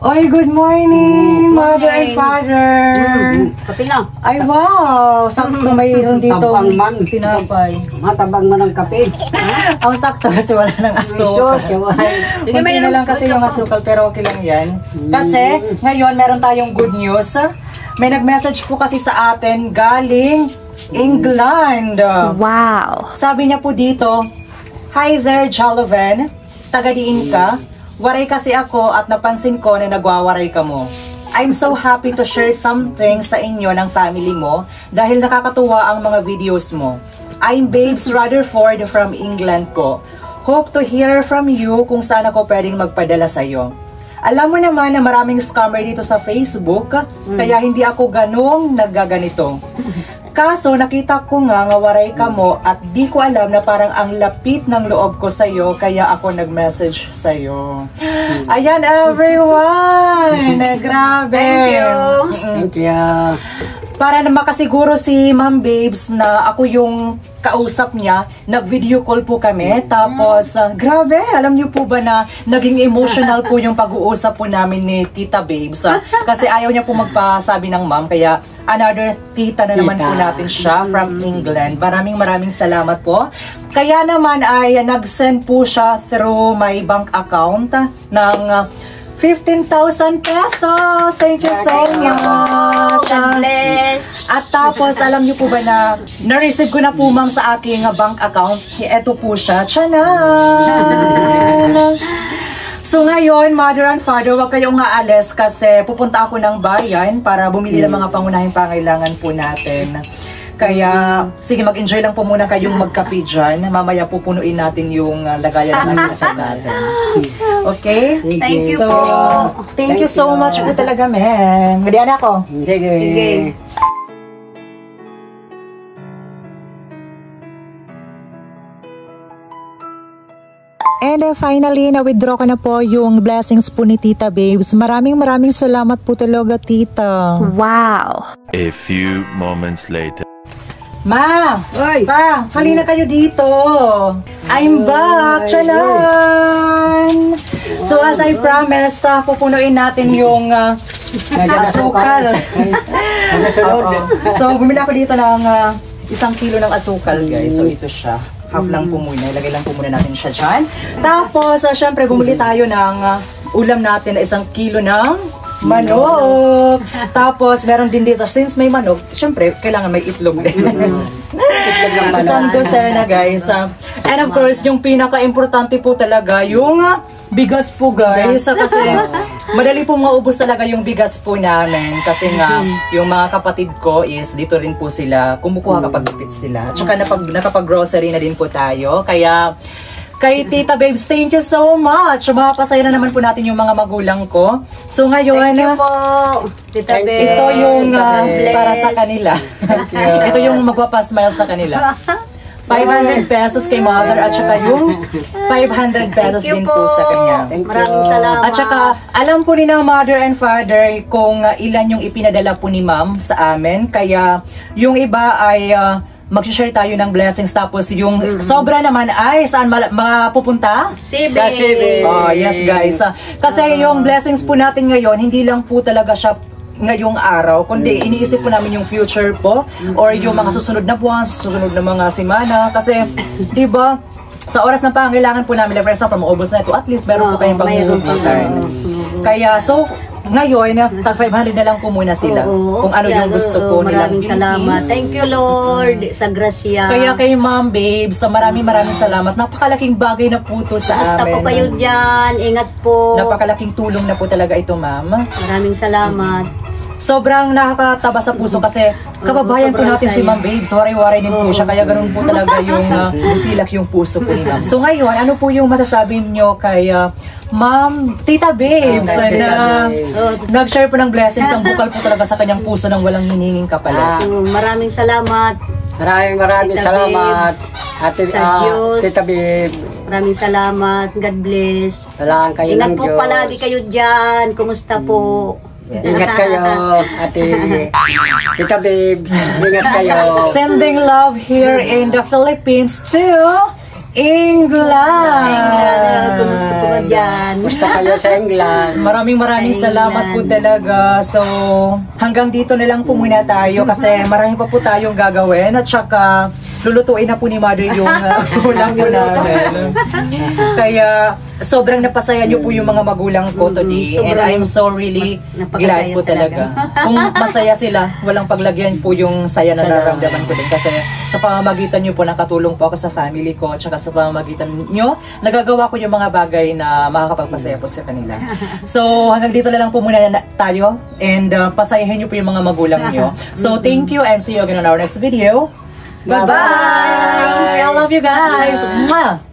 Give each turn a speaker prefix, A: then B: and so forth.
A: Oy, good morning, Mother and Father.
B: Kape lang.
A: Ay, wow. Sakto mayroon dito.
C: Tabang man.
A: Tinapay.
C: Matabang man ang kape.
A: Ang sakto kasi wala nang asukal. Kunti na lang kasi yung asukal pero okay lang yan. Kasi ngayon meron tayong good news. May nag-message po kasi sa atin galing England.
D: Wow.
A: Sabi niya po dito, "Hi there, Jolovan. Tagadiin ka. Waray kasi ako at napansin ko na nagwawaray ka mo. I'm so happy to share something sa inyo ng family mo dahil nakakatuwa ang mga videos mo. I'm Babes Rutherford from England po. Hope to hear from you kung saan ako pwedeng magpadala sa'yo. Alam mo naman na maraming scammer dito sa Facebook, kaya hindi ako ganong naggaganito. Kaso nakita ko nga waray ka mo at di ko alam na parang ang lapit ng loob ko sa'yo kaya ako nag-message sa'yo." Ayan everyone! Grabe!
B: Thank you!
C: Thank you.
A: Para na makasiguro si Ma'am Babes na ako yung kausap niya, nag-video call po kami. Tapos, grabe, alam niyo po ba na naging emotional po yung pag-uusap po namin ni Tita Babes. Kasi ayaw niya po magpasabi ng ma'am, kaya another tita na naman po natin siya from England. Maraming salamat po. Kaya naman ay nag-send po siya through my bank account ng 15,000 pesos. Thank you so much.
B: God bless.
A: At tapos, alam niyo po ba na na-receive ko na po ma'am sa aking bank account. Ito po siya. Tiyanan! So ngayon, Mother and Father, huwag kayong aalis kasi pupunta ako ng bayan para bumili ng mga pangunahing pangailangan po natin. Kaya, sige, mag-enjoy lang po muna kayong magkape dyan. Mamaya pupunuin natin yung lagayan ng asukal natin. Okay?
B: Thank you
A: so,
B: po.
A: Thank you so much po talaga, men. Madiyan ako.
C: Sige.
A: And finally, na-withdraw ko na po yung blessings po ni Tita Babes. Maraming salamat po talaga, Tita.
D: Wow.
E: A few moments later.
A: Ma!
B: Oy!
A: Pa! Halina kayo dito! I'm back! Chalan! So as I promised, pupunuin natin yung asukal. So bumili ako dito ng 1 kilo ng asukal, guys. So ito siya. Half lang po muna. Ilagay lang po muna natin siya dyan. Tapos, syempre, bumili tayo ng ulam natin na 1 kilo ng manok. Tapos, meron din dito, since may manok, syempre, kailangan may itlog din. Isang dosena, guys. And of course, yung pinaka-importante po talaga, yung bigas po, guys. Kasi, madali po maubos talaga yung bigas po namin. Kasi nga, yung mga kapatid ko is, dito rin po sila, kumukuha kapag ipit sila. Tsaka nakapag-grocery na din po tayo. Kaya, kay Tita Babes, thank you so much. Makapasaya na naman po natin yung mga magulang ko. So ngayon,
B: Thank you po, Tita Babes.
A: ito yung para sa kanila. Ito yung magpapasmile sa kanila. 500 pesos kay Mother at saka yung 500 pesos din po sa kanya.
B: Maraming salamat.
A: At saka alam po ni na Mother and Father kung ilan yung ipinadala po ni Ma'am sa amin. Kaya yung iba ay mag-share tayo ng blessings, tapos yung sobra naman ay saan mapupunta?
B: Sibi.
A: Oh, yes guys. Kasi yung blessings po natin ngayon, hindi lang po talaga siya ngayong araw, kundi iniisip po namin yung future po or yung mga susunod na buwan, susunod na mga semana. Kasi, di ba, sa oras ng pangailangan po namin, for example, maubos na ito, at least meron po kayong panghuhugitan. Kaya, so, ngayon, tag 500 na lang po muna sila. Kung ano yung gusto po nila.
B: Maraming salamat. Thank you, Lord, sa grasya.
A: Kaya kay Ma'am Babes, maraming salamat. Napakalaking bagay na po to sa
B: Basta
A: amin.
B: po kayo dyan. Ingat po.
A: Napakalaking tulong na po talaga ito, Ma'am.
B: Maraming salamat.
A: Sobrang nakakataba sa puso kasi kababayan po natin si Ma'am Babes. Waray-waray din po siya. Kaya ganun po talaga yung busilak yung puso po ni Ma'am. So ngayon, ano po yung masasabi niyo kay Ma'am Tita Babes na nag-share po ng blessings, ang bukal po talaga sa kanyang puso nang walang hininging kapalit.
B: Maraming salamat.
C: Maraming
B: Tita
C: salamat.
B: Babes, sa Diyos.
C: Tita Babes.
B: Maraming salamat. God bless.
C: Salamat kayo
B: Ingat
C: ng
B: po
C: Diyos.
B: palagi kayo dyan. Kumusta po?
C: Ingat kayo, ate. Tita Babes, ingat kayo.
A: Sending love here in the Philippines to England.
B: England, kumusta po ka dyan?
C: Kumusta kayo sa England?
A: Maraming
B: Sa
A: salamat po
B: England.
A: talaga. So, hanggang dito na lang po muna tayo kasi marami pa po tayong gagawin at saka lulutuin na po ni Mother yung ulam po namin. Kaya sobrang napasaya niyo po yung mga magulang ko today and
B: sobrang
A: I'm so really
B: napakasaya
A: glad po talaga. Kung masaya sila, walang paglagyan po yung saya na nararamdaman ko din kasi sa pamamagitan niyo po nakatulong po ako sa family ko at saka sa pamamagitan niyo nagagawa ko yung mga bagay na makakapagpasaya po sa kanila. So hanggang dito na lang po muna tayo and pasayahin niyo po yung mga magulang niyo. So thank you and see you again on our next video. Bye-bye! I love you guys! Mwah!